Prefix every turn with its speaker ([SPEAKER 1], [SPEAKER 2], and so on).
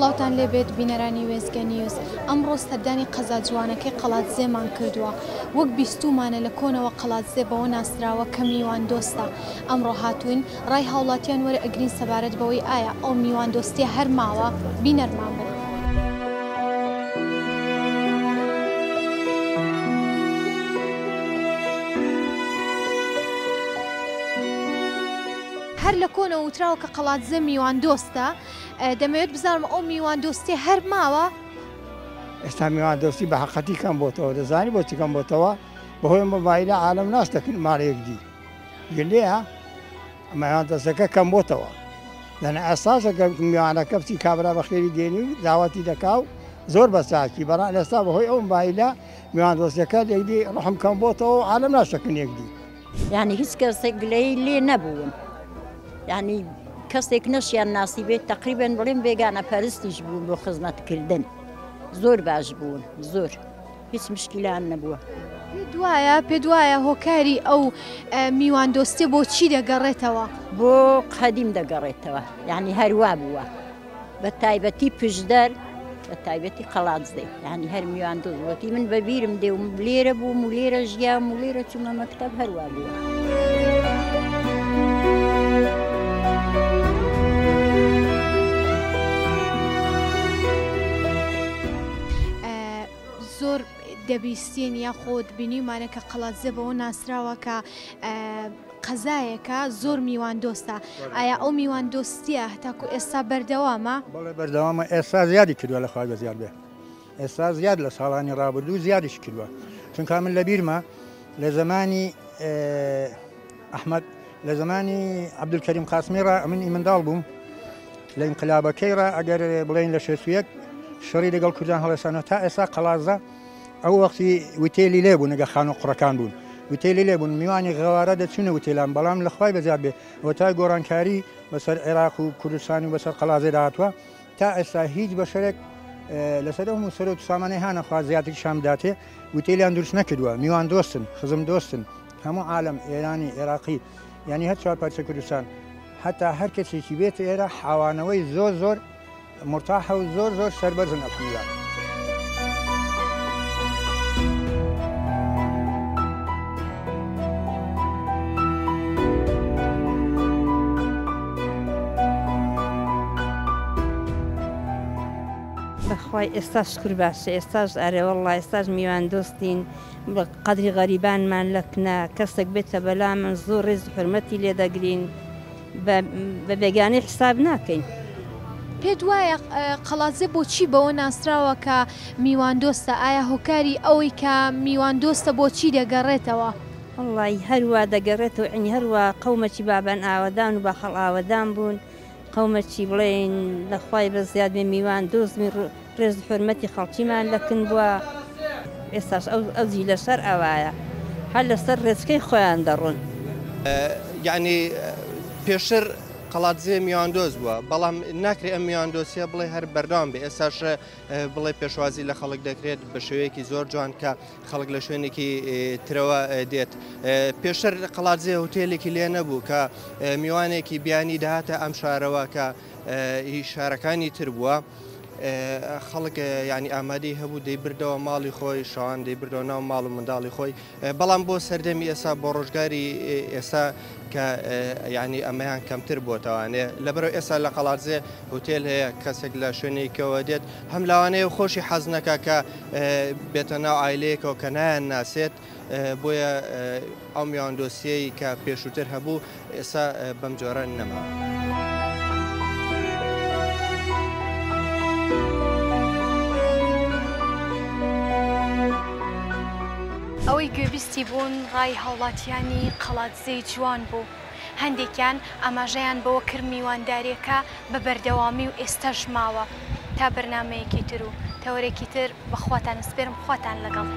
[SPEAKER 1] سڵاوتان لێبێت بینەرانی وێزگە نیوز. ئەمڕۆ سەردانی قەزا جوانەکەی قەڵاتزێمان کردووە. وەک بیستومانە لە کۆنەوە قەڵاتزێ بەوە ناسراوە کە میوان دۆستە. ئەمڕۆ هاتوین ڕای هاوڵاتیان وەرە ئەگرین سەبارەت بەوەی ئایا ئەو میوان دۆستیە هەر ماوە بینەرمان بن. هەر لە کۆنەوە وتراوە کە قەڵاتزێ میوان دۆستە. دەمەوێت بزانم ئەو میوان دۆستی هەر ماوە؟
[SPEAKER 2] ئێستا میوان دۆستی بە حەقەتی کەم بۆتەوە. دەزانی بۆچی کەم بۆتەوە؟ بەهۆی مۆبایلە عالەم ناس دەکەن ماڵەیەک دی. گلەیە میوان دۆستەکە کەم بۆتەوە. لەنە ئەساسەکە میوانەکە بچی کابرا بە خێری دێنی و داواتی دەکا و زۆر بەساکی بەڵام ئێستا بەهۆی ئەو مۆبایلە میوان دۆستەکە لێکدی ڕحم کەم بۆتەوە و عالەم ناس دەکەن یەکدی.
[SPEAKER 3] یعنی هیچ کەسێک گلەی لێ نەبوون. یعنی کەسێک نەشیان ناسی بێت تقریبەن بڵێم بێگانە پەرستیش بوون بۆ خزمەتکردن. زۆر باش بوون، زۆر هیچ مشکلان نەبووە.
[SPEAKER 1] پێ دوایە هۆکاری ئەو میوان دۆستی بۆ چی دەگەڕێتەوە؟
[SPEAKER 3] بۆ قەدیم دەگەڕێتەوە، یعنی هەروە بووە بە تایبەتی پشدەر بە تایبەتی قەڵاتزێ، یعنی هەر میوان دۆزوەتی من بەبیرم دێوم لێرە بووم و لێرە ژیام و لێرە چوومە مەکتەب هەروە بووە.
[SPEAKER 1] زۆر دەبیستین یاخۆت بینیمانە کە قەڵاتزێ بەوە ناسراوە کە قەزایەکە زۆر میوان دۆستە. ئایا ئەو میوان دۆستیە هەتاکو ئێستا بەردەوامە؟
[SPEAKER 4] بەڵێ بەردەوامە. ئێستا زیادی کردووە لە خوای بەزیاد بێ. ئێستا زیاد لە ساڵانی ڕابردوو زیادیش کردووە. چونکە من لە بیرمە لە زمانی ئەحمەد لە زمانی عەبدولکەریم قاسمیڕە من ئیمنداڵ بووم لە ئینقلابەکەیڕە ئەگەر بڵێن لە 61 شەڕی لەگەڵ کوردان هەڵێسانەوە تا ئێستا قەڵاتزە ئەو وەختی وتێلی لێ بوون ئەگە خان و قوڕەکان بوون وتێلی لێ بوون میوانی غەوارە دەچونە وتێلان بەڵام لە خوای بەزیاد بێ وەتای گۆڕانکاری بەسەر عێراق و کوردستان و بەسەر قەڵاتزێ داهاتووە تا ئێستا هیچ بەشەرێک لەسەر ئەو سەرۆک و سامانەی هانەخوا زیاتر شام داتێ وتێلیان دروست نەکردووە. میوان دۆستن، خزم دۆستن، هەموو عالەم ئێرانی عێراقی یعنی هەر چوار پارچە کوردستان حتا هەر کەسێکی بێت ئێرە حاوانەوەی زۆر زۆر مرتاحە و زۆر زۆر سەربەرزن ئەلحەمدولیلا.
[SPEAKER 5] بەخوای ئێستا شکر باشە، ئێستاش ئەرێ وەڵڵا ئێستاش میوان دۆستین بە قەدری غەریبانمان لەکنە کەسێک بێتە بەلا من زۆر ڕێز حرمەتی لێ دەگرین بە بێگانەی حساب ناکەین.
[SPEAKER 1] پێ دوایە قەڵاتزێ بۆچی بەوە ناسراوە کە میوان دۆستە؟ ئایا هۆکاری ئەوەی کە میوان دۆستە بۆچی دەگەڕێتەوە؟
[SPEAKER 5] وەڵڵای هەروە دەگەڕێتەوە، ئەنی هەروە قەومەکی بابان ئاوەدان و باخەڵ ئاوەدان بوون، قەومەکی بڵێن لەخوای بەزیاد بێ میوان دۆزمی ڕێز حرمەتی خەڵکیمان لەکن بووە. ئێستاش ئەوزی لەسەر ئەوایە هەر لەسەر ڕێچکەی خۆیان دەڕۆن.
[SPEAKER 6] یعنی پێشتر قەڵاتزێ میوان دۆز بووە بەڵام ناکرێ ئەم میوان دۆسیە بڵێ هەر بەردەوام بێ. ئێستاش بڵێ پێشوازی لە خەڵک دەکرێت بە شێوەیەکی زۆر جوان کە خەڵک لە شوێنێکی ترەوە دێت. پێشتر قەڵاتزێ هۆتێلێکی لێ نەبوو کە میوانێکی بیانی داهاتە ئەم شارەوە کە شارەکانی تر بووە. خەڵک ینی ئامادەی هەبوو دەیبردەوە ماڵی خۆی شەوان دەیبردەوە ناو ماڵ و منداڵی خۆی بەڵام بۆ سەردەمی ئێستا بۆ ڕۆژگاری ئێستا کە ینی ئەمەیان کەمتر بۆتەوانێ لەبەرەوە ئێستا لە قەڵاتزێ هۆتێل هەیە کەسێک لە شوێنێکەوە دێت هەم لاوانەیە خۆشی حەز نەکا کە بێتە ناو ئایلەیەکەوە کە نایان ناسێت بۆیە ئەو میوان دۆسیەی کە پێشووتر هەبوو ئێستا بەم جۆرە نەما.
[SPEAKER 1] ئەوەی گوێبیستی بوون ڕای هاوڵاتیانی قەڵاتزێی جوان بوو. هەندێکیان ئاماژەیان بەوە کرد میوانداریەکە بە بەردەوامی و ئێستاش ماوە. تا بەرنامەیەکی تر و تەوەرێکی تر بەخواتان سپێرم، خواتان لەگەڵ.